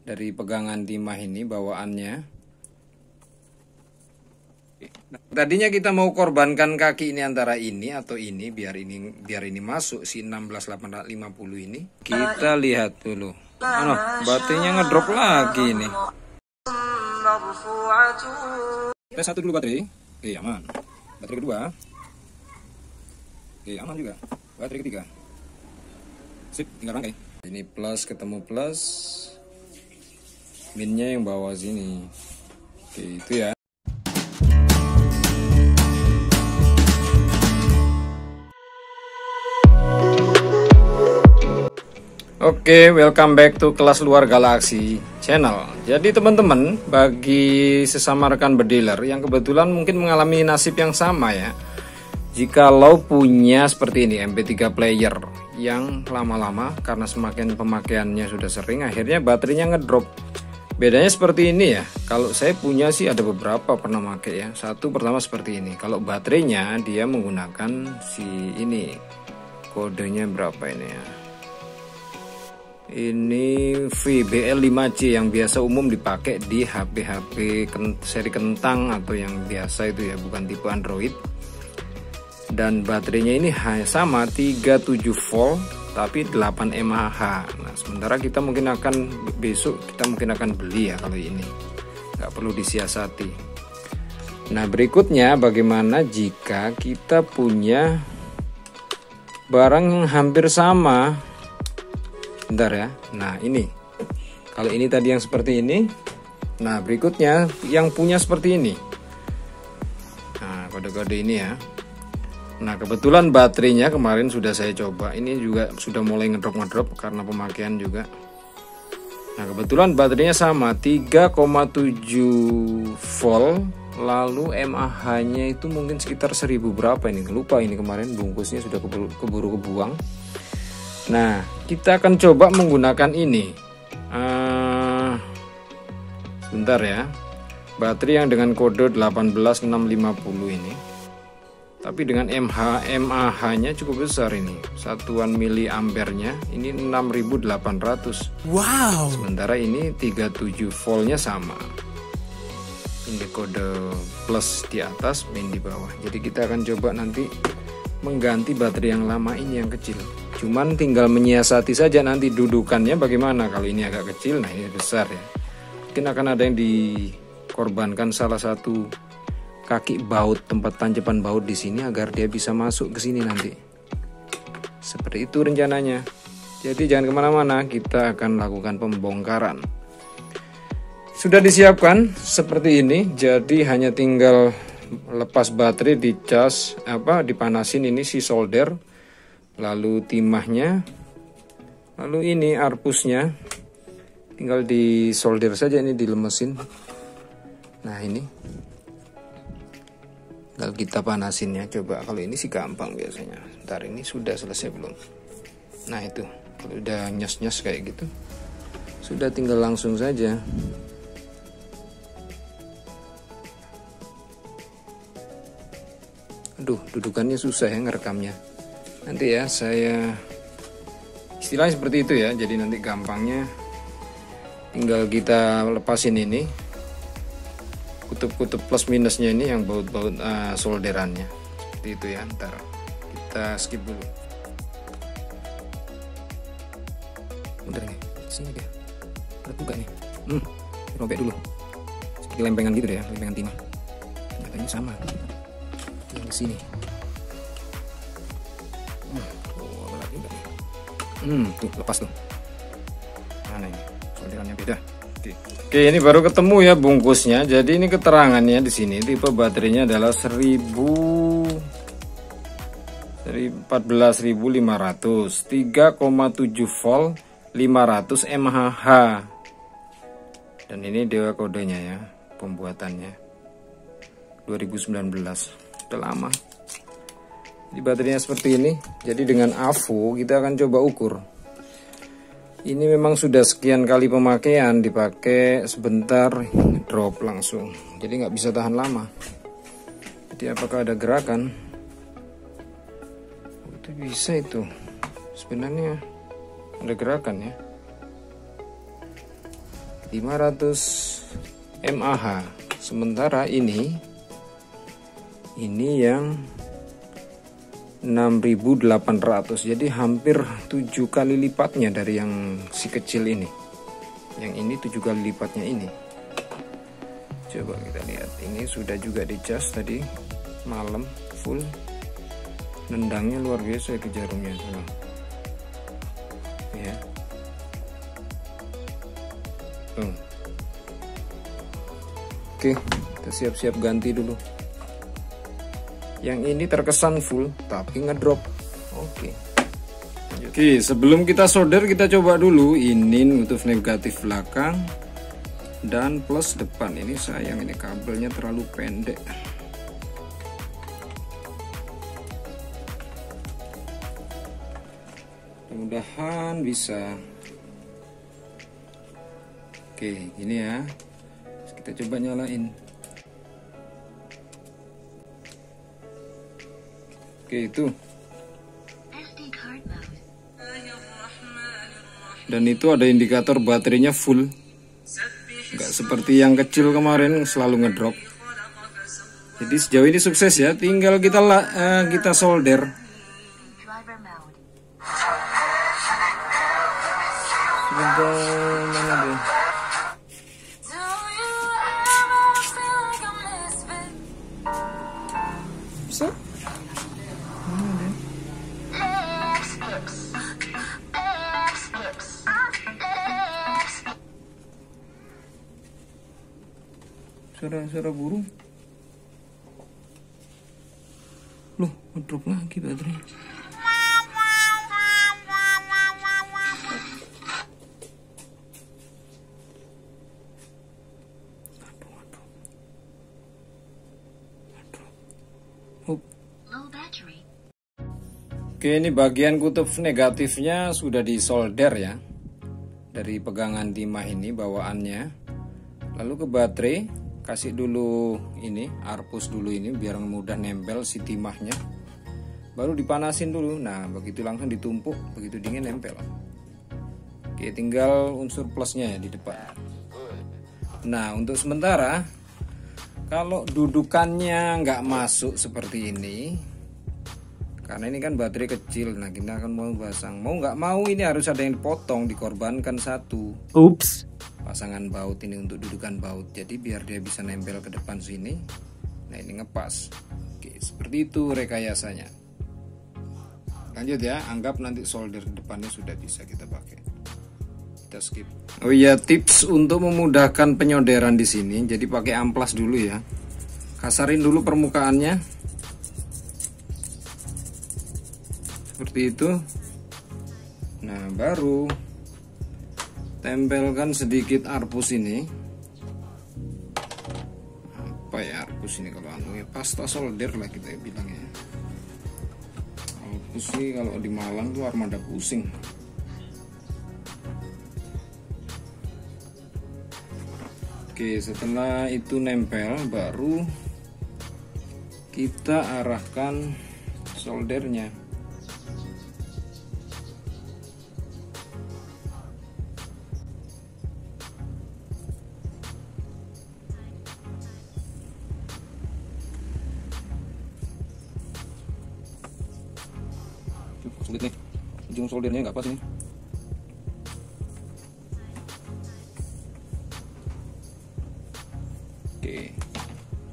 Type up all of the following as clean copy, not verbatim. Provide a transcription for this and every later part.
dari pegangan timah ini bawaannya. Tadinya kita mau korbankan kaki ini antara ini atau ini biar ini masuk si 16850 ini. Kita lihat dulu. Baterainya ngedrop lagi ini. Tes satu dulu baterai. Oke, aman. Baterai kedua. Oke, aman juga. Baterai ketiga. Sip, tinggal rangkai. Ini plus ketemu plus. Minnya yang bawah sini. Oke, itu ya. Oke, welcome back to Kelas Luar Galaksi Channel. Jadi teman-teman, bagi sesama rekan berdealer yang kebetulan mungkin mengalami nasib yang sama ya, jikalau punya seperti ini MP3 player yang lama-lama karena semakin pemakaiannya sudah sering, akhirnya baterainya ngedrop. Bedanya seperti ini ya. Kalau saya punya sih ada beberapa pernah pakai ya. Satu pertama seperti ini. Kalau baterainya dia menggunakan si ini, kodenya berapa ini ya? Ini VBL5C yang biasa umum dipakai di HP-HP seri kentang atau yang biasa itu ya, bukan tipe Android. Dan baterainya ini sama 37 volt tapi 8 mAh. Nah, sementara kita mungkin akan besok akan beli ya kalau ini. Nggak perlu disiasati. Nah, berikutnya bagaimana jika kita punya barang yang hampir sama? Bentar ya. Nah, ini. Kalau ini tadi yang seperti ini. Nah, berikutnya yang punya seperti ini. Nah, kode-kode ini ya. Nah, kebetulan baterainya kemarin sudah saya coba. Ini juga sudah mulai ngedrop karena pemakaian juga. Nah, kebetulan baterainya sama 3,7 volt. Lalu mAh-nya itu mungkin sekitar 1000 berapa ini. Lupa ini kemarin bungkusnya sudah keburu kebuang. Nah, kita akan coba menggunakan ini. Sebentar ya. Baterai yang dengan kode 18650 ini. Tapi dengan mAh-nya cukup besar ini. Satuan miliampernya ini 6800. Wow. Sementara ini 37 voltnya sama. Ini kode plus di atas, min di bawah. Jadi kita akan coba nanti mengganti baterai yang lama ini yang kecil. Cuman tinggal menyiasati saja nanti dudukannya bagaimana. Kalau ini agak kecil, nah ini besar ya. Mungkin akan ada yang dikorbankan salah satu kaki baut, tempat tanjapan baut di sini agar dia bisa masuk ke sini nanti. Seperti itu rencananya. Jadi jangan kemana-mana, kita akan lakukan pembongkaran. Sudah disiapkan seperti ini. Jadi hanya tinggal lepas baterai, dicas, dipanasin ini si solder. Lalu timahnya, lalu ini arpusnya, tinggal disolder saja, ini dilemesin. Nah ini, tinggal kita panasin ya. Coba kalau ini sih gampang biasanya. Ntar ini sudah selesai belum? Nah itu, kalau udah nyes-nyes kayak gitu, sudah tinggal langsung saja. Aduh, dudukannya susah ya ngerekamnya. Nanti ya saya istilahnya seperti itu ya. Jadi nanti gampangnya tinggal kita lepasin ini kutub-kutub plus minusnya ini yang baut-baut solderannya. Seperti itu ya. Ntar kita skip dulu. Bentar nih, sini dia. Ada buka nih. Robek dulu. Seperti lempengan gitu deh ya, lempengan timah. Katanya sama. Yang di sini. Tuh lepas tuh. Mana ini? Solderannya beda. Oke, ini baru ketemu ya bungkusnya. Jadi ini keterangannya di sini tipe baterainya adalah 14500, 3,7 volt, 500 mAh. Dan ini dia kodenya ya, pembuatannya 2019. Sudah lama. Di baterainya seperti ini. Jadi dengan AVO kita akan coba ukur. Ini memang sudah sekian kali pemakaian, dipakai sebentar drop langsung. Jadi nggak bisa tahan lama. Jadi apakah ada gerakan? Itu bisa itu. Sebenarnya ada gerakan ya. 500 mAh. Sementara ini yang 6800, jadi hampir 7 kali lipatnya dari yang si kecil ini. Yang ini 7 kali lipatnya ini. Coba kita lihat, ini sudah juga dicas tadi malam full. Nendangnya luar biasa ke jarumnya tuh. Ya. Oke, kita siap-siap ganti dulu. Yang ini terkesan full tapi ngedrop. Oke, sebelum kita solder, kita coba dulu ini untuk negatif belakang dan plus depan. Ini sayang, ini kabelnya terlalu pendek. Mudah-mudahan bisa. Oke, ini ya, kita coba nyalain. Oke, itu. Dan itu ada indikator baterainya full. Nggak seperti yang kecil kemarin selalu ngedrop. Jadi sejauh ini sukses ya. Tinggal kita solder. Sebentar, mana deh? Bisa? Suara burung. Loh, ngedrop lagi baterainya. Oke, ini bagian kutub negatifnya sudah disolder ya, dari pegangan timah ini bawaannya. Lalu ke baterai, kasih dulu ini arpus dulu ini biar mudah nempel si timahnya. Baru dipanasin dulu. Nah, begitu langsung ditumpuk, begitu dingin nempel. Oke, tinggal unsur plusnya ya di depan. Nah, untuk sementara kalau dudukannya nggak masuk seperti ini, karena ini kan baterai kecil, nah kita akan mau pasang. Mau nggak mau ini harus ada yang dipotong, dikorbankan satu. Ups. Pasangan baut ini untuk dudukan baut. Jadi biar dia bisa nempel ke depan sini. Nah ini ngepas. Oke, seperti itu rekayasanya. Lanjut ya, anggap nanti solder depannya sudah bisa kita pakai. Kita skip. Oh iya, tips untuk memudahkan penyolderan di sini. Jadi pakai amplas dulu ya. Kasarin dulu permukaannya. Seperti itu. Nah, baru tempelkan sedikit arpus ini. Apa ya arpus ini kalau anu ya, pasta solder lah kita bilangnya. Arpus ini kalau di Malang tuh armada pusing. Oke, setelah itu nempel, baru kita arahkan soldernya. Sulit nih, ujung soldernya nggak pas nih. Oke,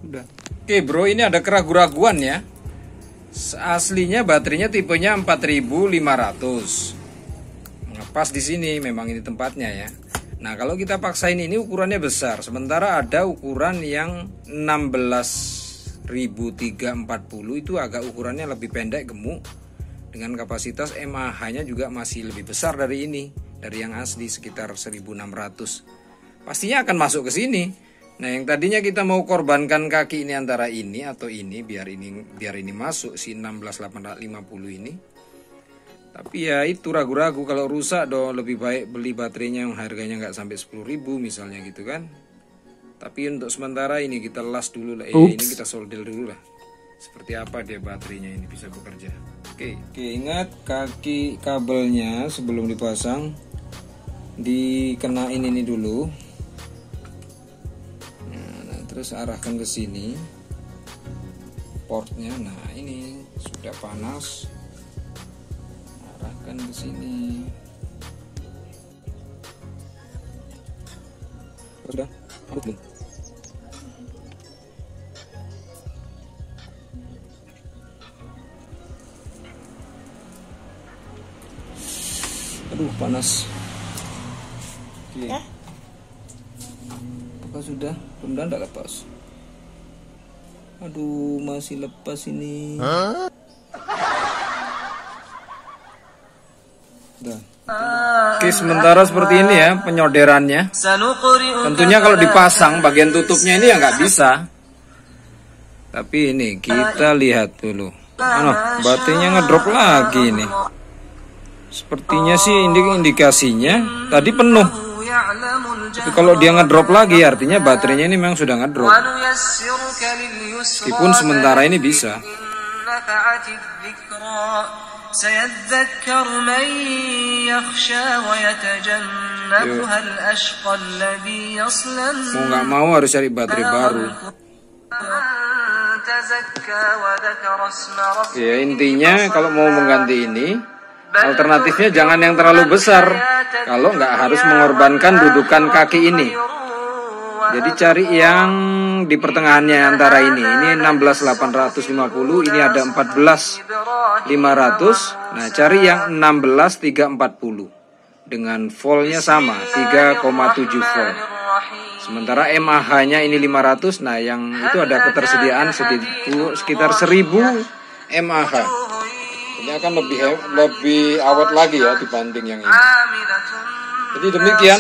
udah. Oke bro, ini ada keraguan-raguan ya. Aslinya baterainya tipenya 4500. Pas di sini memang ini tempatnya ya. Nah kalau kita paksain ini ukurannya besar, sementara ada ukuran yang 16340 itu agak ukurannya lebih pendek, gemuk. Dengan kapasitas mAh-nya juga masih lebih besar dari ini, dari yang asli sekitar 1600. Pastinya akan masuk ke sini. Nah, yang tadinya kita mau korbankan kaki ini antara ini atau ini biar ini masuk si 16850 ini. Tapi ya itu ragu-ragu, kalau rusak lebih baik beli baterainya yang harganya nggak sampai 10.000 misalnya gitu kan. Tapi untuk sementara ini kita las dulu lah, ini kita solder dulu lah. Seperti apa dia baterainya ini bisa bekerja. Oke, ingat kaki kabelnya sebelum dipasang dikenain ini dulu harus arahkan ke sini portnya. Nah, ini sudah panas, arahkan ke sini. Sudah, belum? Aduh, panas. Oke. Apa sudah? Mudah-mudahan tidak lepas. Aduh, masih lepas ini. Udah. Oke, sementara seperti ini ya penyoderannya. Tentunya kalau dipasang bagian tutupnya ini ya nggak bisa. Tapi ini kita lihat dulu. Baterainya ngedrop lagi ini. Sepertinya sih indikasinya tadi penuh. Tapi kalau dia ngedrop lagi artinya baterainya ini memang sudah ngedrop. Meskipun sementara ini bisa. Mau nggak mau harus cari baterai baru. Ya, intinya kalau mau mengganti ini, alternatifnya jangan yang terlalu besar. Kalau nggak harus mengorbankan dudukan kaki ini. Jadi cari yang di pertengahannya antara ini. Ini 16.850, ini ada 14.500. Nah, cari yang 16.340 dengan voltnya sama 3,7 volt. Sementara mAh-nya ini 500. Nah, yang itu ada ketersediaan sekitar 1000 mAh. Ini akan lebih awet lagi ya dibanding yang ini. Jadi demikian.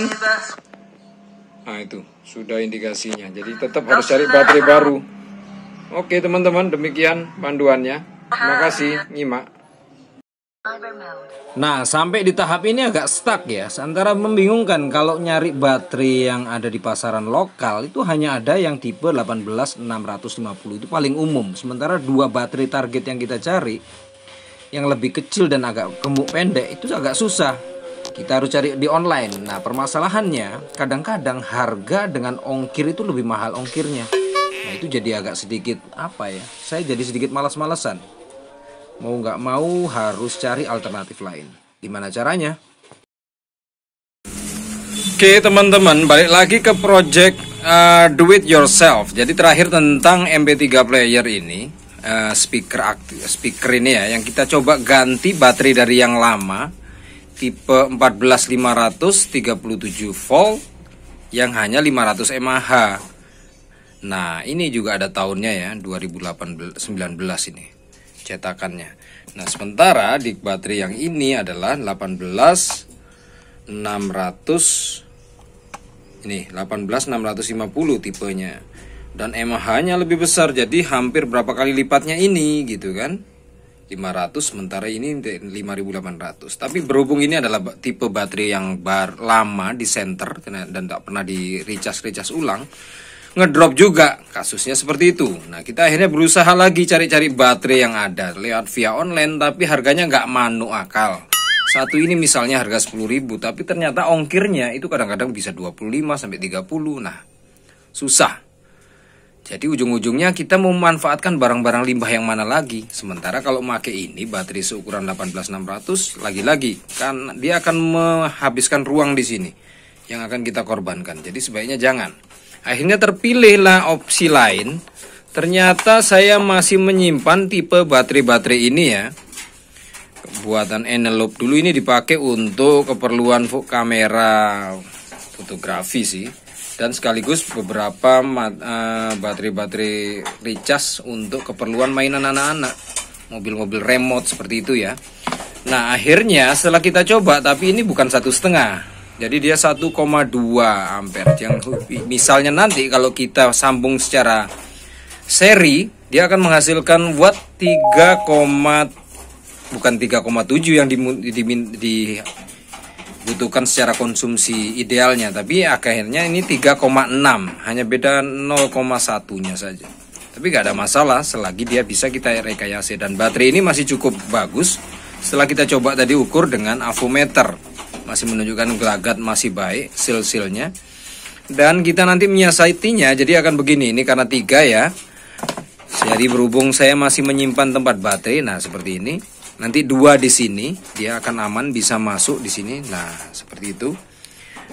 Nah, itu sudah indikasinya. Jadi tetap harus cari baterai baru. Oke teman-teman, demikian panduannya. Terima kasih nyimak. Nah, sampai di tahap ini agak stuck ya. Antara membingungkan kalau nyari baterai yang ada di pasaran lokal itu hanya ada yang tipe 18650 itu paling umum. Sementara dua baterai target yang kita cari yang lebih kecil dan agak gemuk pendek itu agak susah. Kita harus cari di online. Nah, permasalahannya kadang-kadang harga dengan ongkir itu lebih mahal ongkirnya. Nah, itu jadi agak sedikit apa ya? Saya jadi sedikit malas-malesan. Mau nggak mau harus cari alternatif lain. Gimana caranya? Oke teman-teman, balik lagi ke project do it yourself. Jadi terakhir tentang MP3 player ini, speaker ini ya, yang kita coba ganti baterai dari yang lama tipe 14500 37 volt yang hanya 500 mAh. Nah, ini juga ada tahunnya ya, 2019 ini cetakannya. Nah, sementara di baterai yang ini adalah 18600, ini 18650 tipenya. Dan mAh-nya lebih besar, jadi hampir berapa kali lipatnya ini gitu kan. 500, sementara ini 5800. Tapi berhubung ini adalah tipe baterai yang lama di center dan tak pernah di recharge ulang, ngedrop juga kasusnya seperti itu. Nah, kita akhirnya berusaha lagi cari-cari baterai yang ada lewat via online, tapi harganya nggak manu akal. Satu ini misalnya harga 10.000, tapi ternyata ongkirnya itu kadang-kadang bisa 25 sampai 30. Nah, susah. Jadi ujung-ujungnya kita memanfaatkan barang-barang limbah yang mana lagi. Sementara kalau pakai ini baterai seukuran 18600, lagi-lagi kan dia akan menghabiskan ruang di sini yang akan kita korbankan. Jadi sebaiknya jangan. Akhirnya terpilihlah opsi lain. Ternyata saya masih menyimpan tipe baterai-baterai ini ya. Buatan Eneloop dulu, ini dipakai untuk keperluan kamera fotografi sih. Dan sekaligus beberapa baterai-baterai recharge untuk keperluan mainan anak-anak, mobil-mobil remote seperti itu ya. Nah, akhirnya setelah kita coba, tapi ini bukan 1,5, jadi dia 1,2 ampere. Yang misalnya nanti kalau kita sambung secara seri, dia akan menghasilkan watt 3,7 yang dibutuhkan secara konsumsi idealnya, tapi akhirnya ini 3,6, hanya beda 0,1-nya saja. Tapi gak ada masalah selagi dia bisa kita rekayasa. Dan baterai ini masih cukup bagus. Setelah kita coba tadi ukur dengan avometer, masih menunjukkan gelagat masih baik, sil-silnya. Dan kita nanti menyiasatinya, jadi akan begini. Ini karena 3 ya. Jadi berhubung saya masih menyimpan tempat baterai, nah seperti ini. Nanti 2 di sini, dia akan aman bisa masuk di sini. Nah, seperti itu.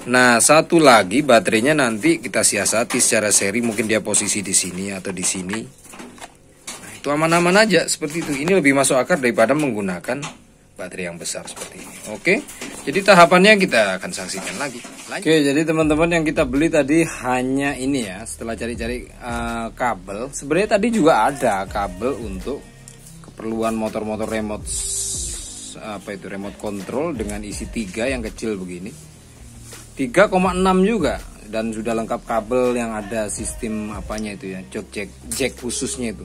Nah, 1 lagi baterainya nanti kita siasati secara seri, mungkin dia posisi di sini atau di sini. Nah, itu aman-aman aja seperti itu. Ini lebih masuk akal daripada menggunakan baterai yang besar seperti ini. Oke. Jadi tahapannya kita akan saksikan lagi. Oke, jadi teman-teman yang kita beli tadi hanya ini ya. Setelah cari-cari kabel, sebenarnya tadi juga ada kabel untuk keperluan motor-motor remote remote control dengan isi 3 yang kecil begini. 3,6 juga dan sudah lengkap kabel yang ada sistem apanya itu ya, jack khususnya itu.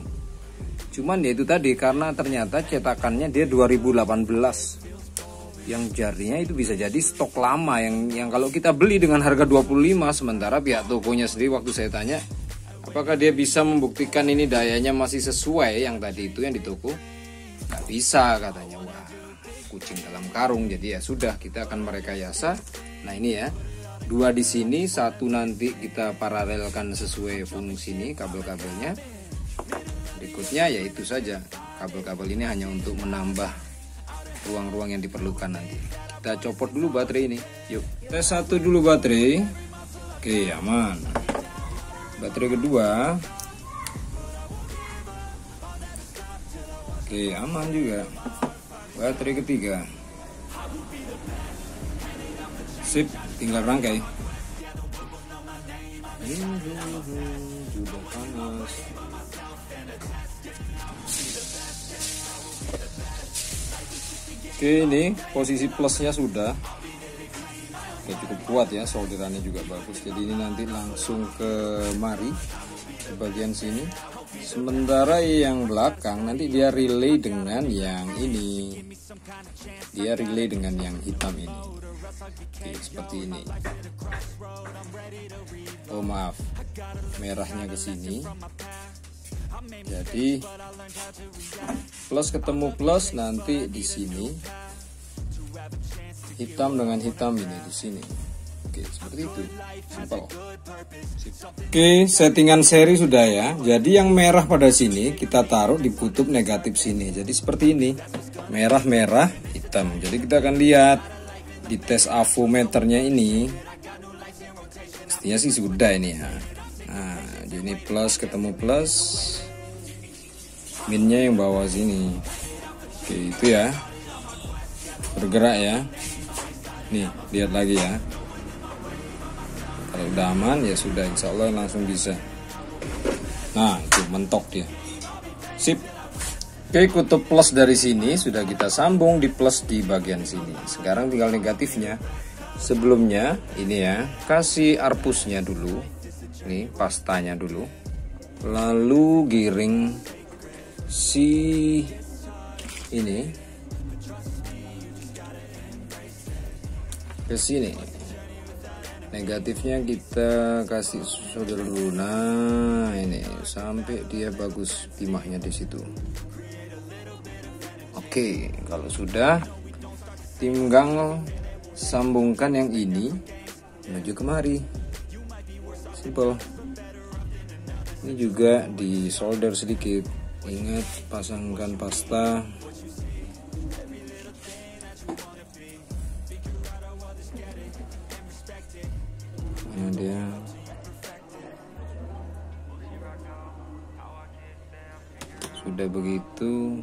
Cuman ya itu tadi karena ternyata cetakannya dia 2018. Yang jarinya itu bisa jadi stok lama yang kalau kita beli dengan harga 25, sementara pihak tokonya sendiri waktu saya tanya apakah dia bisa membuktikan ini dayanya masih sesuai yang tadi itu yang di toko, nggak bisa katanya. Wah, kucing dalam karung. Jadi ya sudah, kita akan merekayasa. Nah ini ya, 2 di sini, 1 nanti kita paralelkan sesuai fungsi ini kabel-kabelnya. Berikutnya ya itu saja, kabel-kabel ini hanya untuk menambah ruang-ruang yang diperlukan nanti. Kita copot dulu baterai ini. Yuk, tes 1 dulu baterai. Oke, aman. Baterai kedua. Oke, aman juga. Baterai ketiga. Sip, tinggal rangkai. Sudah panas. Oke, ini posisi plusnya sudah. Oke, cukup kuat ya, solderannya juga bagus. Jadi ini nanti langsung ke mari ke bagian sini. Sementara yang belakang nanti dia relay dengan yang ini. Dia relay dengan yang hitam ini. Oke, seperti ini. Oh maaf, merahnya ke sini. Jadi plus ketemu plus nanti di sini, hitam dengan hitam ini di sini. Oke, seperti itu, simpel. Oke, settingan seri sudah ya. Jadi yang merah pada sini kita taruh di kutub negatif sini. Jadi seperti ini, merah-merah hitam. Jadi kita akan lihat di tes avometernya ini, pastinya sih sudah ini ya. Nah, jadi plus ketemu plus, minnya yang bawah sini. Oke, itu ya, bergerak ya. Nih, lihat lagi ya. Kalau udah aman ya sudah, insya Allah langsung bisa. Nah, itu mentok dia. Sip. Oke, kutub plus dari sini sudah kita sambung di plus di bagian sini. Sekarang tinggal negatifnya. Sebelumnya ini ya, kasih arpusnya dulu. Nih, pastanya dulu. Lalu giring si ini ke sini. Negatifnya kita kasih solder dulu. Nah, ini sampai dia bagus timahnya di situ. Oke, kalau sudah tinggal sambungkan yang ini menuju kemari. Simple. Ini juga di solder sedikit. Ingat, pasangkan pasta. Mana dia? Sudah begitu.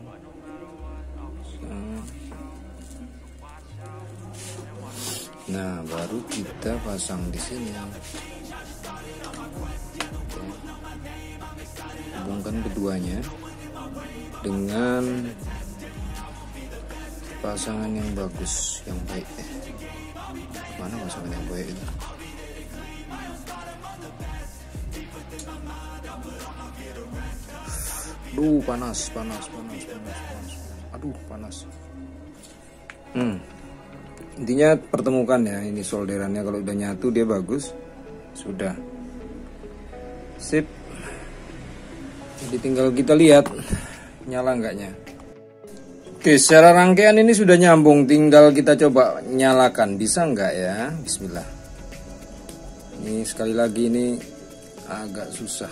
Nah, baru kita pasang di sini. Hubungkan keduanya dengan pasangan yang bagus, yang baik. Mana pasangan yang baik itu? Aduh, panas. Aduh, panas. Intinya pertemukan ya, ini solderannya kalau udah nyatu dia bagus. Sudah. Sip. Jadi tinggal kita lihat nyala enggaknya. Oke, secara rangkaian ini sudah nyambung, tinggal kita coba nyalakan, bisa enggak ya? Bismillah. Ini sekali lagi ini agak susah.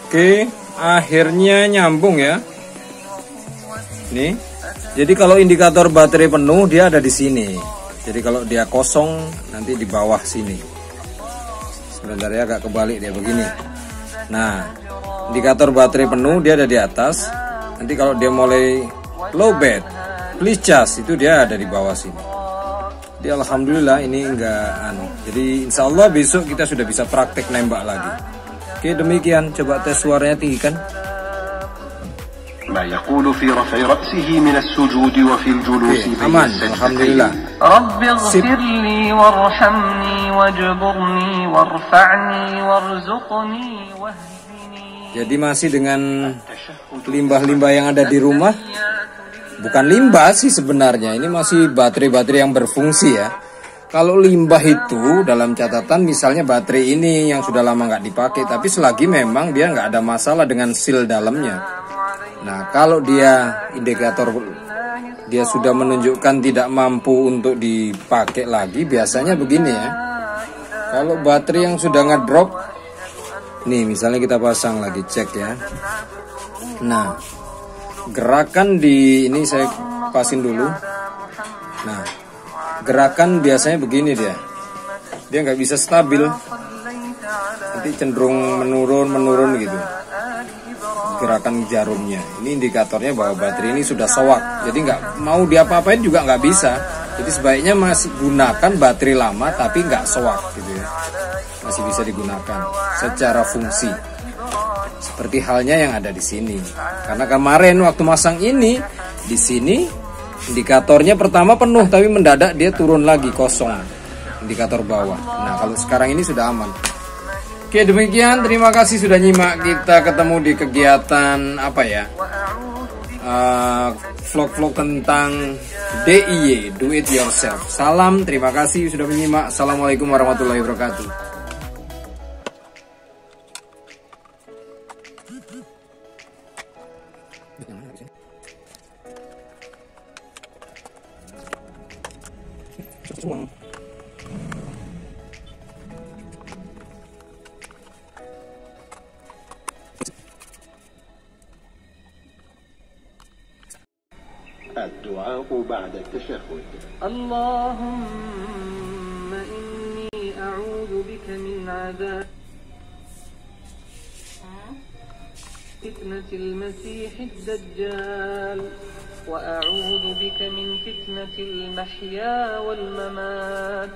Oke, akhirnya nyambung ya. Nih. Jadi kalau indikator baterai penuh dia ada di sini. Jadi kalau dia kosong nanti di bawah sini. Sebentar ya, agak kebalik dia begini. Nah, indikator baterai penuh dia ada di atas. Nanti kalau dia mulai low bed, please charge, itu dia ada di bawah sini. Jadi alhamdulillah ini enggak Jadi insya Allah besok kita sudah bisa praktek nembak lagi. Oke, demikian, coba tes suaranya tinggikan. Oke, aman, alhamdulillah. Sip. Jadi masih dengan limbah-limbah yang ada di rumah. Bukan limbah sih sebenarnya, ini masih baterai-baterai yang berfungsi ya. Kalau limbah itu dalam catatan misalnya baterai ini yang sudah lama nggak dipakai, tapi selagi memang dia nggak ada masalah dengan seal dalamnya. Nah, kalau dia indikator dia sudah menunjukkan tidak mampu untuk dipakai lagi, biasanya begini ya. Kalau baterai yang sudah ngedrop, nih misalnya kita pasang lagi, cek ya. Nah, gerakan di ini saya pasin dulu. Nah, gerakan biasanya begini dia nggak bisa stabil, nanti cenderung menurun gitu gerakan jarumnya. Ini indikatornya bahwa baterai ini sudah sowak, jadi nggak mau diapa-apain juga nggak bisa. Jadi sebaiknya masih gunakan baterai lama tapi nggak sowak gitu ya, masih bisa digunakan secara fungsi. Seperti halnya yang ada di sini. Karena kemarin waktu masang ini, di sini indikatornya pertama penuh, tapi mendadak dia turun lagi kosong indikator bawah. Nah, kalau sekarang ini sudah aman. Oke, demikian. Terima kasih sudah nyimak. Kita ketemu di kegiatan apa ya? Vlog-vlog tentang DIY, do it yourself. Salam, terima kasih sudah menyimak. Assalamualaikum warahmatullahi wabarakatuh. الدعاء بعد التشهد. اللهم إني أعوذ بك من عذاب فتنة المسيح الدجال وأعوذ بك من فتنة المحيا والممات